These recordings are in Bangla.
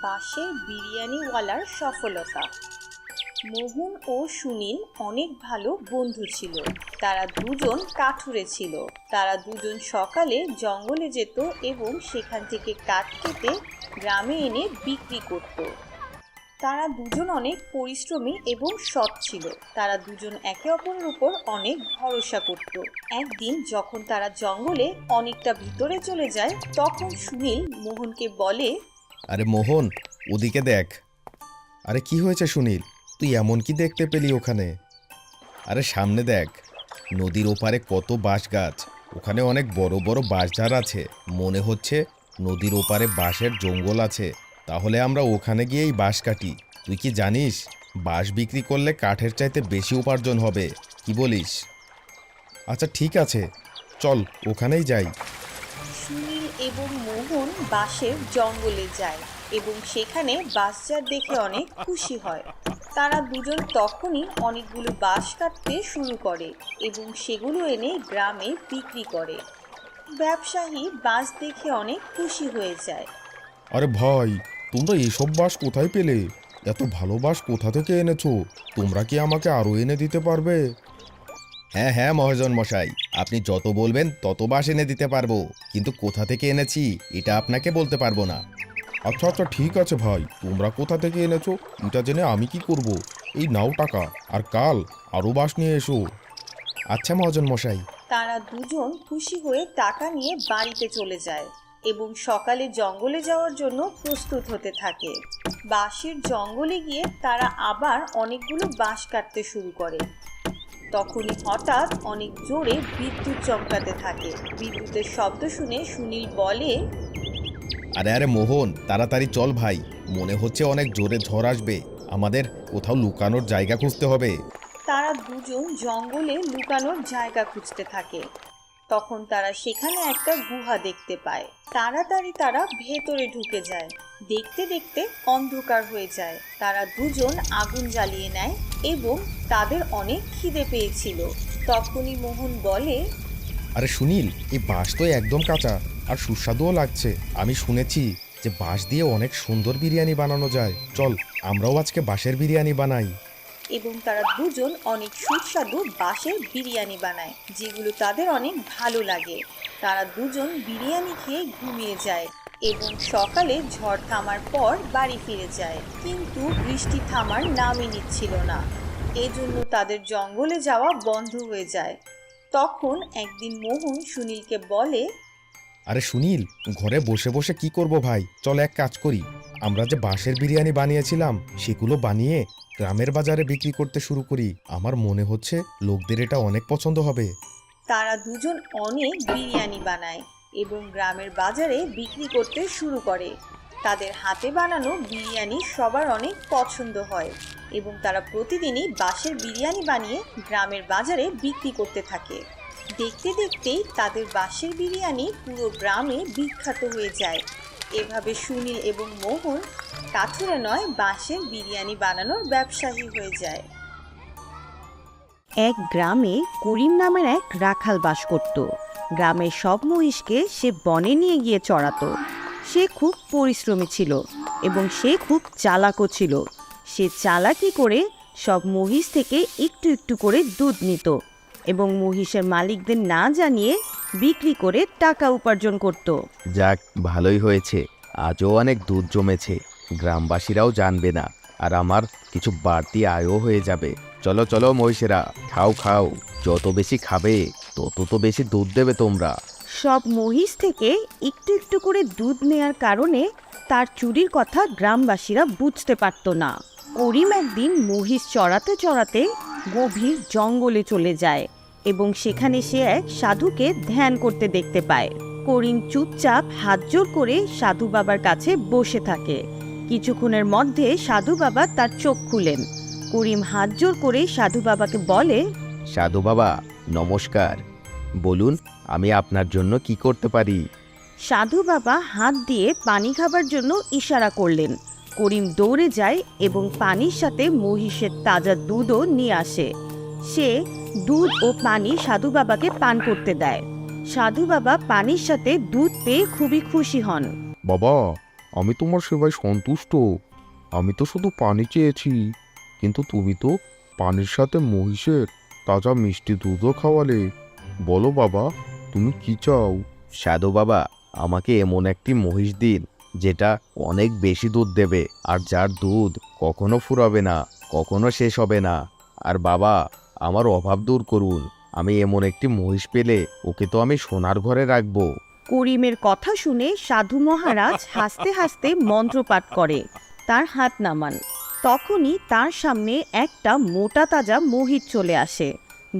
বাঁশের বিরিয়ানিওয়ালার সফলতা। মোহন ও সুনীল অনেক ভালো বন্ধু ছিল। তারা দুজন কাঠুরে ছিল। তারা দুজন সকালে জঙ্গলে যেত এবং সেখান থেকে কাঠ কেটে গ্রামে এনে বিক্রি করত। তারা দুজন অনেক পরিশ্রমী এবং সৎ ছিল। তারা দুজন একে অপরের উপর অনেক ভরসা করত। একদিন যখন তারা জঙ্গলে অনেকটা ভিতরে চলে যায়, তখন সুনীল মোহনকে বলে, আরে মোহন, ওদিকে দেখ। আরে কি হয়েছে সুনীল, তুই এমন কি দেখতে পেলি ওখানে? আরে সামনে দেখ, নদীর ওপারে কত বাঁশ গাছ। ওখানে অনেক বড় বড় বাঁশঝাড় আছে। মনে হচ্ছে নদীর ওপারে বাঁশের জঙ্গল আছে। তাহলে আমরা ওখানে গিয়েই বাঁশ কাটি। তুই কি জানিস, বাঁশ বিক্রি করলে কাঠের চাইতে বেশি উপার্জন হবে? কি বলিস? আচ্ছা ঠিক আছে, চল ওখানেই যাই। সুনীল এবং মোহন বাঁশের জঙ্গলে যায় এবং সেখানে বাঁশঝাড় দেখে অনেক খুশি হয়। তারা দুজন তখনই অনেকগুলো বাঁশ কাটতে শুরু করে এবং সেগুলো এনে গ্রামে বিক্রি করে। ব্যবসায়ী বাঁশ দেখে অনেক খুশি হয়ে যায়। আরে ভাই, তোমরা এসব বাঁশ কোথায় পেলে? এত ভালো বাঁশ কোথা থেকে এনেছো? তোমরা কি আমাকে আরো এনে দিতে পারবে? হ্যাঁ হ্যাঁ মহাজন মশাই, আপনি যত বলবেন তত বাঁশ এনে দিতে পারবো, কিন্তু কোথা থেকে এনেছি এটা আপনাকে বলতে পারবো না। আচ্ছা আচ্ছা ঠিক আছে ভাই, তোমরা কোথা থেকে এনেছো এটা জেনে আমি কি করব? এই নাও টাকা, আর কাল আরো বাঁশ নিয়ে এসো। আচ্ছা মহাজন মশাই। তারা দুজন খুশি হয়ে টাকা নিয়ে বাড়িতে চলে যায় এবং সকালে জঙ্গলে যাওয়ার জন্য প্রস্তুত হতে থাকে। বাঁশের জঙ্গলে গিয়ে তারা আবার অনেকগুলো বাঁশ কাটতে শুরু করে। তখনই হঠাৎ অনেক জোরে বিদ্যুৎ চমকাতে থাকে। বিদ্যুতের শব্দ শুনে সুনীল বলে, আরে আরে মোহন, তাড়াতাড়ি চল ভাই, মনে হচ্ছে অনেক জোরে ঝড় আসবে। আমাদের কোথাও লুকানোর জায়গা খুঁজতে হবে। তারা দুজন জঙ্গলে লুকানোর জায়গা খুঁজতে থাকে। তখন তারা সেখানে একটা গুহা দেখতে পায়। তাড়াতাড়ি তারা ভেতরে ঢুকে যায়। দেখতে দেখতে অন্ধকার হয়ে যায়। তারা দুজন আগুন জ্বালিয়ে নেয় এবং তাদের অনেক খিদে পেয়েছিল। তখনই মোহন বলে, আরে সুনীল, এই বাঁশ তো একদম কাঁচা আর সুস্বাদুও লাগছে। আমি শুনেছি যে বাঁশ দিয়ে অনেক সুন্দর বিরিয়ানি বানানো যায়। চল আমরাও আজকে বাঁশের বিরিয়ানি বানাই। এবং তারা দুজন অনেক সুস্বাদু বাঁশের বিরিয়ানি বানায়, যেগুলো তাদের অনেক ভালো লাগে। তারা দুজন বিরিয়ানি খেয়ে ঘুমিয়ে যায় এবং সকালে ঝড় থামার পর বাড়ি ফিরে যায়, কিন্তু বৃষ্টি থামার নামই নিচ্ছিল না। এজন্য তাদের জঙ্গলে যাওয়া বন্ধ হয়ে যায়। তখন একদিন মোহন সুনীলকে বলে, আরে সুনীল, ঘরে বসে বসে কি করব ভাই, চল এক কাজ করি। আমরা যে বাঁশের বিরিয়ানি বানিয়েছিলাম সেগুলো বানিয়ে গ্রামের বাজারে বিক্রি করতে শুরু করি। আমার মনে হচ্ছে লোকদের এটা অনেক পছন্দ হবে। তারা দুজন অনেক বিরিয়ানি বানায় এবং গ্রামের বাজারে বিক্রি করতে শুরু করে। তাদের হাতে বানানো বিরিয়ানি সবার অনেক পছন্দ হয় এবং তারা প্রতিদিনই বাঁশের বিরিয়ানি বানিয়ে গ্রামের বাজারে বিক্রি করতে থাকে। দেখতে দেখতেই তাদের বাঁশের বিরিয়ানি পুরো গ্রামে বিখ্যাত হয়ে যায়। এভাবে সুনীল এবং মোহন কাঠুরে নয়, বাঁশের বিরিয়ানি বানানোর ব্যবসায়ী হয়ে যায়। এক গ্রামে করিম নামের এক রাখাল বাস করত। গ্রামের সব মহিষকে সে বনে নিয়ে গিয়ে চড়াতো। সে খুব পরিশ্রমী ছিল এবং সে খুব চালাকও ছিল। সে চালাকি করে সব মহিষ থেকে একটু একটু করে দুধ নিত এবং মহিষের মালিকদের না জানিয়ে বিক্রি করে টাকা উপার্জন করত। যাক, ভালোই হয়েছে, আজও অনেক দুধ জমেছে। গ্রামবাসীরাও জানবে না, আর আমার কিছু বাড়তি আয়ও হয়ে যাবে। চলো চলো মহিষেরা, খাও খাও, যত বেশি খাবে তত তো বেশি দুধ দেবে তোমরা। সব মহিষ থেকে একটু একটু করে দুধ নেয়ার কারণে তার চুরির কথা গ্রামবাসীরা বুঝতে পারত না। করিম একদিন মহিষ চড়াতে চড়াতে গভীর জঙ্গলে চলে যায় এবং সেখানে সে এক সাধুকে ধ্যান করতে দেখতে পায়। করিম চুপচাপ হাত জোড় করে সাধু বাবার কাছে বসে থাকে। কিছুক্ষণের মধ্যে সাধু বাবা তার চোখ খুলেন। করিম হাত জোড় করে সাধু বাবাকে বলে, সাধু বাবা নমস্কার, বলুন আমি আপনার জন্য কি করতে পারি? সাধু বাবা হাত দিয়ে পানি খাবার জন্য ইশারা করলেন। করিম দৌড়ে যায় এবং পানির সাথে মহিষের তাজা দুধও নিয়ে আসে। সে দুধ ও পানি সাধু বাবাকে পান করতে দেয়। সাধু বাবা পানির সাথে দুধ পেয়ে খুবই খুশি হন। বাবা, আমি তোমার সেবায় সন্তুষ্ট। আমি তো শুধু পানি চেয়েছি, কিন্তু তুমি তো পানির সাথে মহিষের তাজা মিষ্টি দুধও খাওয়ালে। বলো বাবা, তুমি কি চাও? সাধু বাবা, আমাকে এমন একটি মহিষ দিন যেটা অনেক বেশি দুধ দেবে, আর যার দুধ কখনো ফুরাবে না, কখনো শেষ হবে না। আর বাবা, আমার অভাব দূর করুন। আমি এমন একটি মহিষ পেলে ওকে তো আমি সোনার ঘরে রাখবো। করিমের কথা শুনে সাধু মহারাজ হাসতে হাসতে মন্ত্রপাঠ করে তার হাত নামান। তখনই তার সামনে একটা মোটা তাজা মহিষ চলে আসে,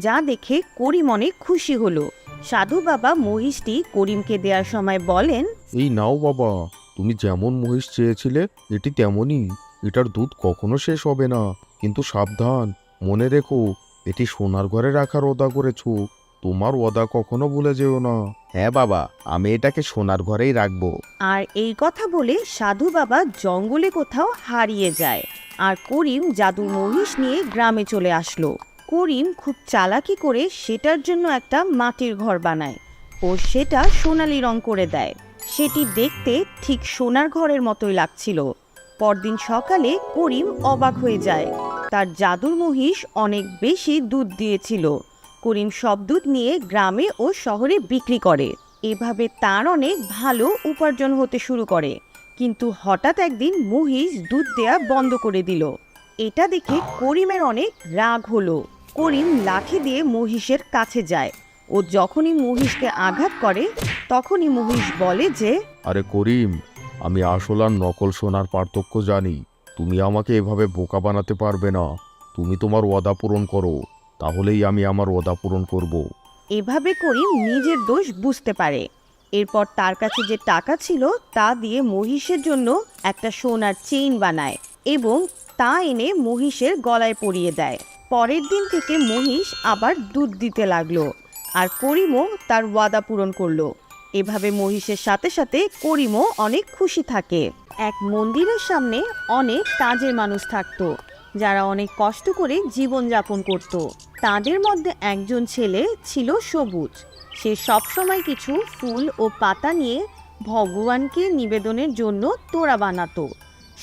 যা দেখে করিম অনেক খুশি হলো। সাধু বাবা মহিষটি করিমকে দেওয়ার সময় বলেন, এই নাও বাবা, তুমি যেমন মহিষ চেয়েছিলে এটি তেমনই। এটার দুধ কখনো শেষ হবে না, কিন্তু সাবধান, মনে রেখো এটি সোনার ঘরে রাখার ওয়াদা করেছো। তোমার ওয়াদা কখনো ভুলে যেও না। হ্যাঁ বাবা, আমি এটাকে সোনার ঘরেই রাখবো। আর এই কথা বলে সাধু বাবা জঙ্গলে কোথাও হারিয়ে যায়। আর করিম জাদু মহিষ নিয়ে গ্রামে চলে আসলো। করিম খুব চালাকি করে সেটার জন্য একটা মাটির ঘর বানায় ও সেটা সোনালি রং করে দেয়। সেটি দেখতে ঠিক সোনার ঘরের মতোই লাগছিল। পরদিন সকালে করিম অবাক হয়ে যায়, তার জাদুর মহিষ অনেক বেশি দুধ দিয়েছিল। করিম সব দুধ নিয়ে গ্রামে ও শহরে বিক্রি করে। এভাবে তার অনেক ভালো উপার্জন হতে শুরু করে। কিন্তু হঠাৎ একদিন মহিষ দুধ দেয়া বন্ধ করে দিল। এটা দেখে করিমের অনেক রাগ হলো। করিম লাঠি দিয়ে মহিষের কাছে যায় ও যখনই মহিষকে আঘাত করে তখনই মহিষ বলে যে, আরে করিম, আমি আসল আর নকল সোনার পার্থক্য জানি। তুমি আমাকে এভাবে বোকা বানাতে পারবে না। তুমি তোমার ওয়াদা পূরণ করো, তাহলেই আমি আমার ওয়াদা পূরণ করব। এভাবে করিম নিজের দোষ বুঝতে পারে। এরপর তার কাছে যে টাকা ছিল তা দিয়ে মহিষের জন্য একটা সোনার চেইন বানায় এবং তা এনে মহিষের গলায় পরিয়ে দেয়। পরের দিন থেকে মহিষ আবার দুধ দিতে লাগলো আর করিমও তার ওয়াদা পূরণ করলো। এভাবে মহিষের সাথে সাথে করিমও অনেক খুশি থাকে। এক মন্দিরের সামনে অনেক কাজের মানুষ থাকতো, যারা অনেক কষ্ট করে জীবনযাপন করত। তাদের মধ্যে একজন ছেলে ছিল সবুজ। সে সবসময় কিছু ফুল ও পাতা নিয়ে ভগবানকে নিবেদনের জন্য তোড়া বানাতো।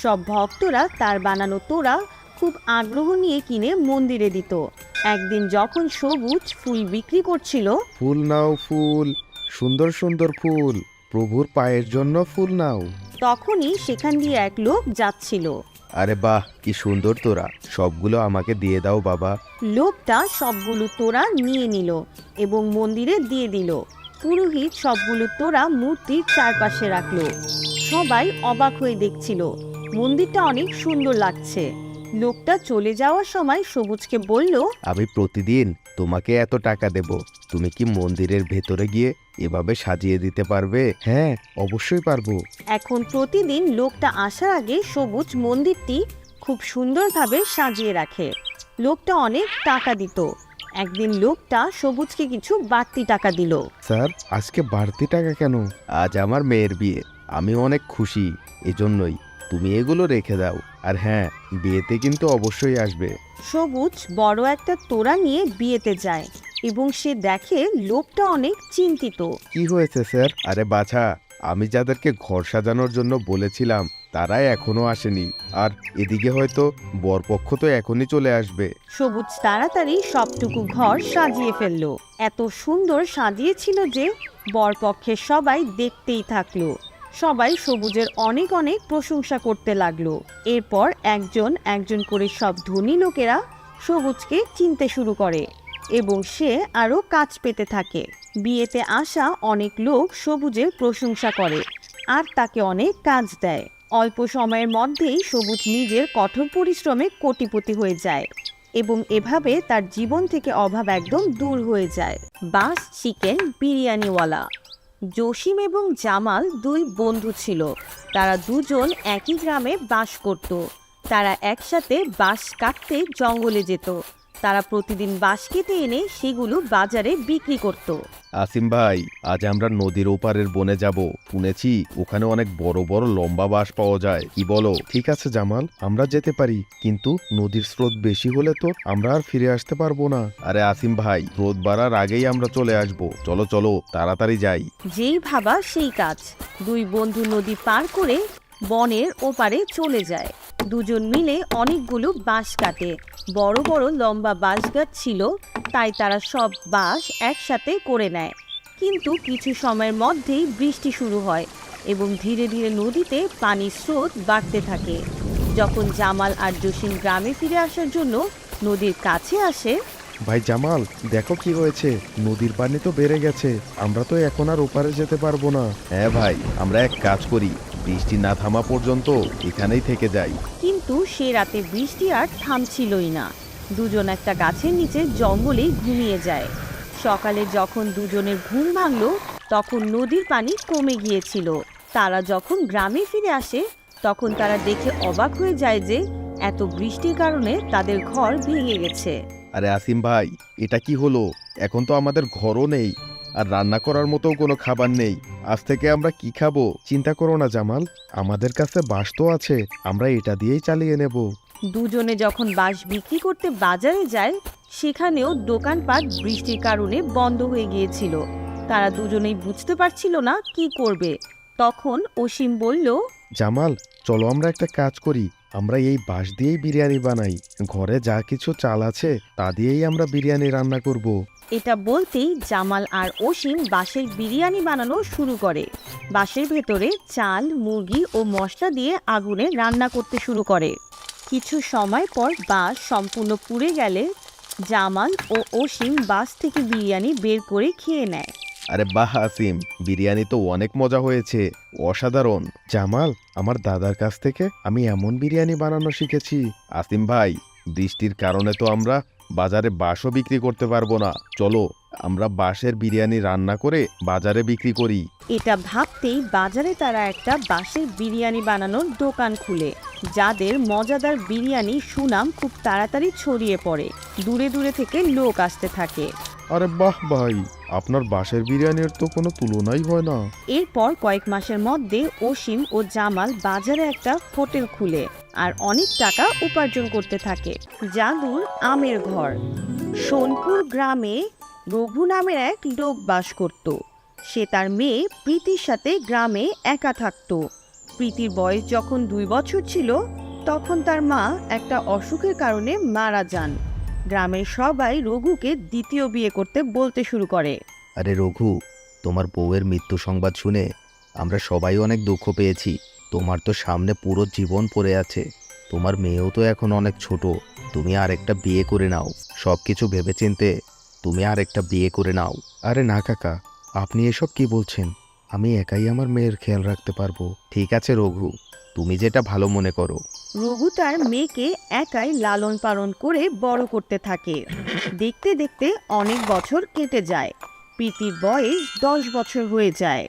সব ভক্তরা তার বানানো তোড়া খুব আগ্রহ নিয়ে কিনে মন্দিরে দিত। একদিন যখন সবুজ ফুল বিক্রি করছিল, ফুল নাও ফুল, সুন্দর সুন্দর ফুল, প্রভুর পায়ের জন্য ফুল নাও। তখনই সেখান দিয়ে এক লোক যাচ্ছিল। আরে বাহ, কি সুন্দর তোরা, সবগুলো আমাকে দিয়ে দাও বাবা। লোকটা সবগুলো তোড়া নিয়ে নিল এবং মন্দিরে দিয়ে দিল। পুরোহিত সবগুলো তোড়া মূর্তির চারপাশে রাখলো। সবাই অবাক হয়ে দেখছিল, মন্দিরটা অনেক সুন্দর লাগছে। লোকটা চলে যাওয়ার সময় সবুজকে বলল, আমি প্রতিদিন তোমাকে এত টাকা দেব, তুমি কি মন্দিরের ভেতরে গিয়ে এভাবে সাজিয়ে দিতে পারবে? হ্যাঁ, অবশ্যই পারবো। এখন প্রতিদিন লোকটা আসার আগে সবুজ মন্দিরটি খুব সুন্দরভাবে সাজিয়ে রাখে। লোকটা অনেক টাকা দিত। একদিন লোকটা সবুজকে কিছু বাড়তি টাকা দিল। স্যার, আজকে বাড়তি টাকা কেন? আজ আমার মেয়ের বিয়ে, আমি অনেক খুশি, এজন্যই। তুমি এগুলো রেখে দাও, আর হ্যাঁ, বিয়েতে কিন্তু অবশ্যই আসবে। সবুজ বড় একটা তোড়া নিয়ে বিয়েতে যায় এবং সে দেখে লোকটা অনেক চিন্তিত। কি হয়েছে স্যার? আরে বাছা, আমি যাদেরকে ঘর সাজানোর জন্য বলেছিলাম তারাই এখনো আসেনি, আর এদিকে হয়তো বরপক্ষ তো এখনই চলে আসবে। সবুজ তাড়াতাড়ি সবটুকু ঘর সাজিয়ে ফেললো। এত সুন্দর সাজিয়েছিল যে বরপক্ষের সবাই দেখতেই থাকলো। সবাই সবুজের অনেক অনেক প্রশংসা করতে লাগলো। এরপর একজন একজন করে সব ধনী লোকেরা সবুজকে চিনতে শুরু করে এবং সে আরও কাজ পেতে থাকে। বিয়েতে আসা অনেক লোক সবুজের প্রশংসা করে আর তাকে অনেক কাজ দেয়। অল্প সময়ের মধ্যেই সবুজ নিজের কঠোর পরিশ্রমে কোটিপতি হয়ে যায় এবং এভাবে তার জীবন থেকে অভাব একদম দূর হয়ে যায়। বাস চিকেন বিরিয়ানিওয়ালা। জসিম এবং জামাল দুই বন্ধু ছিল। তারা দুজন একই গ্রামে বাস করত। তারা একসাথে বাঁশ কাটতে জঙ্গলে যেত। তারা প্রতিদিন বাঁশ কেটে এনে সেগুলো বাজারে বিক্রি করত। আসিম ভাই, আজ আমরা নদীর ওপারের বনে যাব। শুনেছি ওখানে অনেক বড় বড় লম্বা বাঁশ পাওয়া যায়, কি বলো? ঠিক আছে জামাল, আমরা যেতে পারি, কিন্তু নদীর স্রোত বেশি হলে তো আমরা আর ফিরে আসতে পারবো না। আরে আসিম ভাই, রোদ বাড়ার আগেই আমরা চলে আসব। চলো চলো, তাড়াতাড়ি যাই। যেই ভাবা সেই কাজ। দুই বন্ধু নদী পার করে বনের ওপারে চলে যায়। দুজন মিলে অনেকগুলো বাঁশ কাটে। বড় বড় লম্বা বাঁশ গাছ ছিল, তাই তারা সব বাঁশ একসাথে করে নেয়। কিন্তু কিছু সময়ের মধ্যেই বৃষ্টি শুরু হয় এবং ধীরে ধীরে নদীতে পানির স্রোত বাড়তে থাকে। যখন জামাল আর জসিম গ্রামে ফিরে আসার জন্য নদীর কাছে আসে, ভাই জামাল, দেখো কি হয়েছে, নদীর পানি তো বেড়ে গেছে, আমরা তো এখন আর ওপারে যেতে পারবো না। হ্যাঁ ভাই, আমরা এক কাজ করি, বৃষ্টি না থামা পর্যন্ত এখানেই থেকে যাই। কিন্তু সে রাতে বৃষ্টি আর থামছিলই না। দুজন একটা গাছের নিচে জঙ্গলে ঘুমিয়ে যায়। সকালে যখন দুজনের ঘুম ভাঙল, তখন নদীর পানি কমে গিয়েছিল। তারা যখন গ্রামে ফিরে আসে, তখন তারা দেখে অবাক হয়ে যায় যে এত বৃষ্টির কারণে তাদের ঘর ভেঙে গেছে। আরে আসিম ভাই, এটা কি হলো? এখন তো আমাদের ঘরও নেই, আর রান্না করার মতো কোনো খাবার নেই। আজ থেকে আমরা কি খাবো? চিন্তা করো না জামাল, আমাদের কাছে বাঁশ তো আছে, আমরা এটা দিয়েই চালিয়ে নেব। দুজনে যখন বাঁশ বিক্রি করতে বাজারে যায়, সেখানেও দোকানপাট বৃষ্টির কারণে বন্ধ হয়ে গিয়েছিল। তারা দুজনেই বুঝতে পারছিল না কি করবে। তখন অসীম বলল, জামাল, চলো আমরা একটা কাজ করি, আমরা এই বাঁশ দিয়েই বিরিয়ানি বানাই। ঘরে যা কিছু চাল আছে তা দিয়েই আমরা বিরিয়ানি রান্না করব। এটা বলতেই জামাল আর অসীম বাঁশের বিরিয়ানি বানানো শুরু করে। বাঁশের ভেতরে চাল, মুরগি ও মশলা দিয়ে আগুনে রান্না করতে শুরু করে। কিছু সময় পর বাঁশ সম্পূর্ণ পুড়ে গেলে জামাল ও অসীম বাঁশ থেকে বিরিয়ানি বের করে খেয়ে নেয়। আরে বাহ আসিম, বিরিয়ানি তো অনেক মজা হয়েছে, অসাধারণ। জামাল, আমার দাদার কাছ থেকে আমি এমন বিরিয়ানি বানানো শিখেছি। আসিম ভাই, বৃষ্টির কারণে তো আমরা বাজারে বাঁশও বিক্রি করতে পারবো না। চলো আমরা বাঁশের বিরিয়ানি রান্না করে বাজারে বিক্রি করি। এটা ভাবতেই বাজারে তারা একটা বাঁশের বিরিয়ানি বানানোর দোকান খুলে। যাদের মজাদার বিরিয়ানি সুনাম খুব তাড়াতাড়ি ছড়িয়ে পড়ে। দূরে দূরে থেকে লোক আসতে থাকে। আরে বাহ ভাই, আপনার বাঁশের বিরিয়ানির তো কোনো তুলনাই হয় না। এরপর কয়েক মাসের মধ্যে অসীম ও জামাল বাজারে একটা হোটেল খুলে আর অনেক টাকা উপার্জন করতে থাকে। জাদুর আমের ঘর। সোনপুর গ্রামে রঘু নামের এক লোক বাস করত। সে তার মেয়ে প্রীতির সাথে গ্রামে একা থাকত। প্রীতির বয়স যখন 2 বছর ছিল, তখন তার মা একটা অসুখের কারণে মারা যান। গ্রামের সবাই রঘুকে দ্বিতীয় বিয়ে করতে বলতে শুরু করে। আরে রঘু, তোমার বউয়ের মৃত্যু সংবাদ শুনে আমরা সবাই অনেক দুঃখ পেয়েছি। তোমার তো সামনে পুরো জীবন পড়ে আছে, তোমার মেয়েও তো এখন অনেক ছোট, তুমি আরেকটা বিয়ে করে নাও। সব কিছু ভেবেচিন্তে তুমি আরেকটা বিয়ে করে নাও। আরে না কাকা, আপনি এসব কি বলছেন? আমি একাই আমার মেয়ের খেয়াল রাখতে পারবো। ঠিক আছে রঘু, তুমি যেটা ভালো মনে করো। রঘু তার মেয়েকে একাই লালন পালন করে বড় করতে থাকে। দেখতে দেখতে অনেক বছর কেটে যায়। প্রীতির বয়স 10 বছর হয়ে যায়।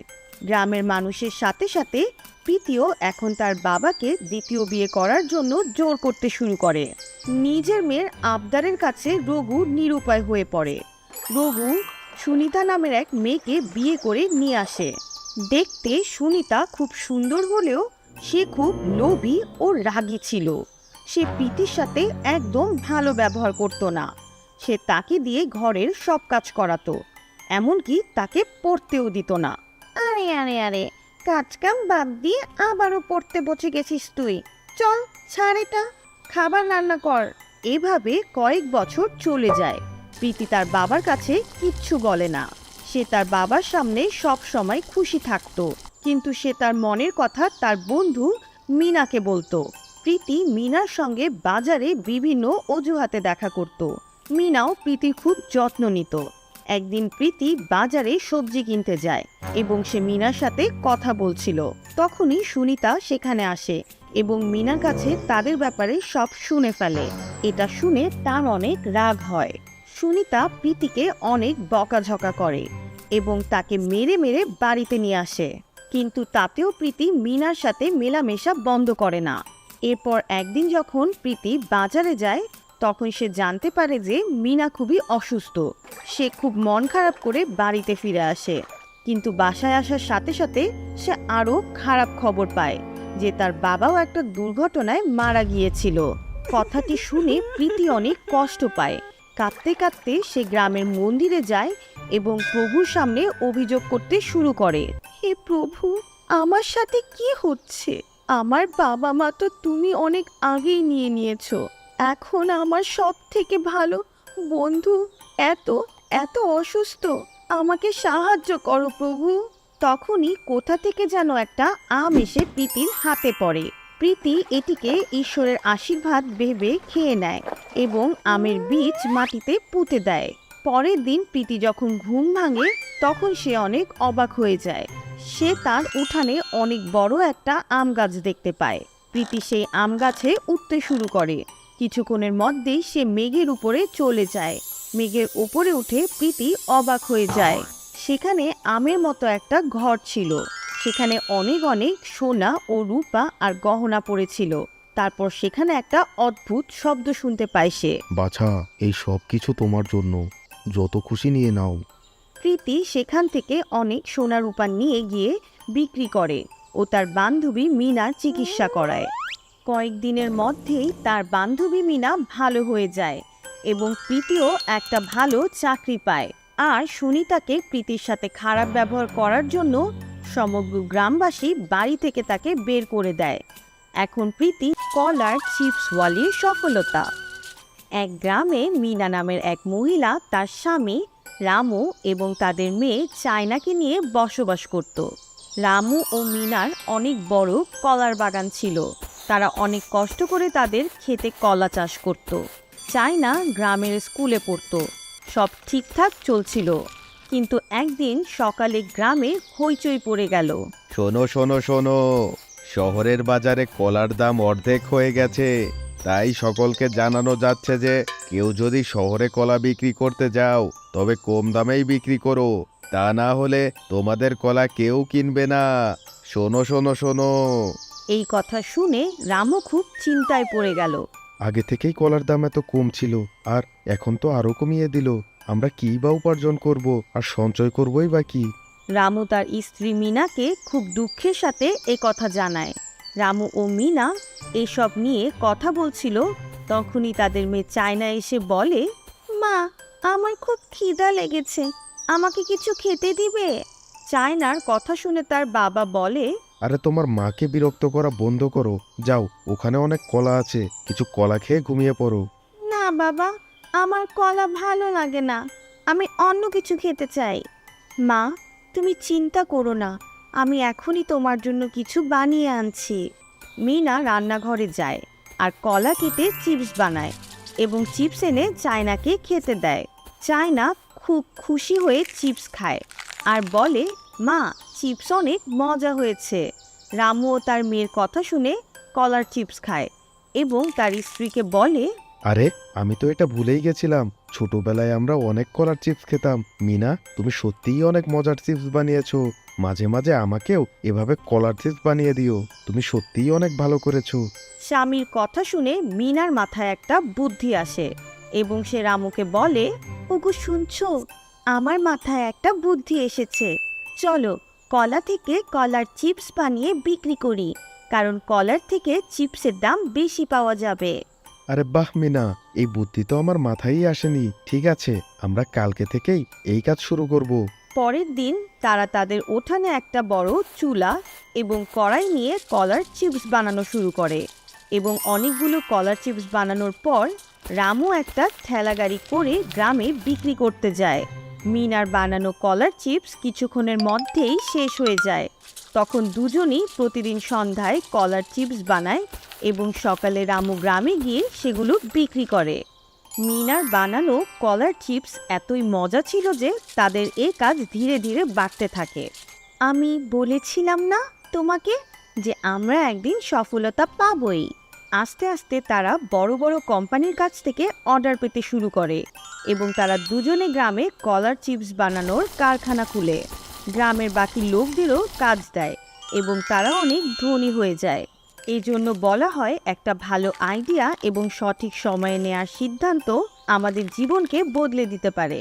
গ্রামের মানুষের সাথে সাথে প্রীতিও এখন তার বাবাকে দ্বিতীয় বিয়ে করার জন্য জোর করতে শুরু করে। নিজের মেয়ের আবদারের কাছে রঘু নিরুপায় হয়ে পড়ে। রঘু সুনিতা নামের এক মেয়েকে বিয়ে করে নিয়ে আসে। দেখতে সুনিতা খুব সুন্দর হলেও সে খুব লোভী ও রাগী ছিল। সে প্রীতির সাথে একদম ভালো ব্যবহার করত না। সে তাকে দিয়ে ঘরের সব কাজ করাতো, এমনকি তাকে পড়তেও দিত না। আরে আরে আরে, কাজ কাম বাদ দিয়ে আবারও পড়তে বসে গেছিস তুই? চল ছাড় এটা, খাবার রান্না কর। এভাবে কয়েক বছর চলে যায়। প্রীতি তার বাবার কাছে কিচ্ছু বলে না। সে তার বাবার সামনে সব সময় খুশি থাকতো, কিন্তু সে তার মনের কথা তার বন্ধু মিনাকে বলতো। প্রীতি মিনার সঙ্গে বাজারে বিভিন্ন অজুহাতে দেখা করত। মিনাও প্রীতির খুব যত্ন নিত। একদিন প্রীতি বাজারে সবজি কিনতে যায় এবং সে মিনার সাথে কথা বলছিল। তখনই সুনিতা সেখানে আসে এবং মিনার কাছে তাদের ব্যাপারে সব শুনে ফেলে। এটা শুনে তার অনেক রাগ হয়। সুনিতা প্রীতিকে অনেক বকাঝকা করে এবং তাকে মেরে মেরে বাড়িতে নিয়ে আসে, কিন্তু তাতেও প্রীতি মিনার সাথে মেলামেশা বন্ধ করে না। এরপর একদিন যখন প্রীতি বাজারে যায়, তখন সে জানতে পারে যে মিনা খুবই অসুস্থ। সে খুব মন খারাপ করে বাড়িতে ফিরে আসে, কিন্তু বাসায় আসার সাথে সাথে সে আরও খারাপ খবর পায় যে তার বাবাও একটা দুর্ঘটনায় মারা গিয়েছিল। কথাটি শুনে প্রীতি অনেক কষ্ট পায়। কাঁদতে কাঁদতে সে গ্রামের মন্দিরে যায় এবং প্রভুর সামনে অভিযোগ করতে শুরু করে। হে প্রভু, আমার সাথে কি হচ্ছে? আমার বাবা মা তো তুমি অনেক আগেই নিয়ে নিয়েছো। এখন আমার সব থেকে ভালো বন্ধু এত এত অসুস্থ, আমাকে সাহায্য করো প্রভু। তখনই কোথা থেকে যেন একটা আম এসে প্রীতির হাতে পড়ে। প্রীতি এটিকে ঈশ্বরের আশীর্বাদ ভেবে খেয়ে নেয় এবং আমের বীজ মাটিতে পুঁতে দেয়। পরের দিন প্রীতি যখন ঘুম ভাঙে তখন সে অনেক অবাক হয়ে যায়। সে তার উঠানে অনেক বড় একটা আম গাছ দেখতে পায়। প্রীতি সেই আম গাছে উঠতে শুরু করে। কিছুক্ষণের মধ্যেই সে মেঘের উপরে চলে যায়। মেঘের উপরে উঠে প্রীতি অবাক হয়ে যায়। সেখানে আমের মতো একটা ঘর ছিল। সেখানে অনেক অনেক সোনা ও রূপা আর গহনা পড়েছিল। তারপর সেখানে একটা অদ্ভুত শব্দ শুনতে পায় সে। বাছা, এই সব কিছু তোমার জন্য, যত খুশি নিয়ে নাও। প্রীতি সেখান থেকে অনেক সোনা রূপা নিয়ে গিয়ে বিক্রি করে ও তার বান্ধবী মিনার চিকিৎসা করায়। কয়েকদিনের মধ্যেই তার বান্ধবী মিনা ভালো হয়ে যায় এবং প্রীতিও একটা ভালো চাকরি পায়। আর সুনিতাকে প্রীতির সাথে খারাপ ব্যবহার করার জন্য সমগ্র গ্রামবাসী বাড়ি থেকে তাকে বের করে দেয়। এখন প্রীতি কলার চিপসওয়ালির সফলতা। এক গ্রামে মিনা নামের এক মহিলা তার স্বামী রামু এবং তাদের মেয়ে চায়নাকে নিয়ে বসবাস করত। রামু ও মিনার অনেক বড় কলার বাগান ছিল। তারা অনেক কষ্ট করে তাদের খেতে কলা চাষ করত। চায়না গ্রামের স্কুলে পড়ত। সব ঠিকঠাক চলছিল, কিন্তু একদিন সকালে গ্রামে হইচই পড়ে গেল। শোনো শোনো শোনো, শহরের বাজারে কলার দাম অর্ধেক হয়ে গেছে। তাই সকলকে জানানো যাচ্ছে যে কেউ যদি শহরে কলা বিক্রি করতে যাও তবে কম দামেই বিক্রি করো, তা না হলে তোমাদের কলা কেউ কিনবে না। শোনো শোনো শোনো। এই কথা শুনে রামু খুব চিন্তায় পড়ে গেল। আগে থেকেই কলার দাম এত কম ছিল, আর এখন তো আরো কমিয়ে দিল। আমরা কি বা উপার্জন করব, আর সঞ্চয় করবই বা কি? রামু তার স্ত্রী মিনাকে খুব দুঃখের সাথে এ কথা জানায়। রামু ও মিনা এসব নিয়ে কথা বলছিল, তখনই তাদের মেয়ে চায়না এসে বলে, মা, আমার খুব খিদা লেগেছে, আমাকে কিছু খেতে দিবে? চায়নার কথা শুনে তার বাবা বলে, আরে তোমার মাকে বিরক্ত করা বন্ধ করো, যাও, ওখানে অনেক কলা আছে, কিছু কলা খেয়ে ঘুমিয়ে পড়ো। না বাবা, আমার কলা ভালো লাগে না, আমি অন্য কিছু খেতে চাই। মা, তুমি চিন্তা করো না, আমি এখনই তোমার জন্য কিছু বানিয়ে আনছি। মিনা রান্নাঘরে যায় আর কলা কেটে চিপস বানায় এবং চিপস এনে চায়নাকে খেতে দেয়। চায়না খুব খুশি হয়ে চিপস খায় আর বলে, মা, চিপস অনেক মজা হয়েছে। রামু ও তার মেয়ের কথা শুনে কলার চিপস খায় এবং তার স্ত্রীকে বলে, আরে, আমি তো এটা ভুলেই গেছিলাম, ছোটবেলায় আমরা অনেক কলার চিপস খেতাম। মিনা, তুমি সত্যিই অনেক মজার চিপস বানিয়েছো। মাঝে মাঝে আমাকেও এভাবে কলার চিপস বানিয়ে দিও, তুমি সত্যিই অনেক ভালো করেছো। স্বামীর কথা শুনে মিনার মাথায় একটা বুদ্ধি আসে এবং সে রামুকে বলে, ওগো শুনছো, আমার মাথায় একটা বুদ্ধি এসেছে, চলো কলা থেকে কলার চিপস বানিয়ে বিক্রি করি, কারণ কলার থেকে চিপসের দাম বেশি পাওয়া যাবে। আরে বাহ মিনা, এই বুদ্ধি তো আমার মাথায়ই আসেনি। ঠিক আছে, আমরা কালকে থেকেই এই কাজ শুরু করব। পরের দিন তারা তাদের উঠানে একটা বড় চুলা এবং কড়াই নিয়ে কলার চিপস বানানো শুরু করে এবং অনেকগুলো কলার চিপস বানানোর পর রামু একটা ঠেলাগাড়ি করে গ্রামে বিক্রি করতে যায়। মিনার বানানো কলার চিপস কিছুক্ষণের মধ্যেই শেষ হয়ে যায়। তখন দুজনই প্রতিদিন সন্ধ্যায় কলার চিপস বানায় এবং সকালে রামু গ্রামে গিয়ে সেগুলো বিক্রি করে। মিনার বানানো কলার চিপস এতই মজা ছিল যে তাদের এই কাজ ধীরে ধীরে বাড়তে থাকে। আমি বলেছিলাম না তোমাকে যে আমরা একদিন সফলতা পাবই। আস্তে আস্তে তারা বড় বড় কোম্পানির কাছ থেকে অর্ডার পেতে শুরু করে এবং তারা দুজনে গ্রামে কলার চিপস বানানোর কারখানা খুলে গ্রামের বাকি লোকদেরও কাজ দেয় এবং তারা অনেক ধনী হয়ে যায়। এই জন্য বলা হয়, একটা ভালো আইডিয়া এবং সঠিক সময়ে নেওয়ার সিদ্ধান্ত আমাদের জীবনকে বদলে দিতে পারে।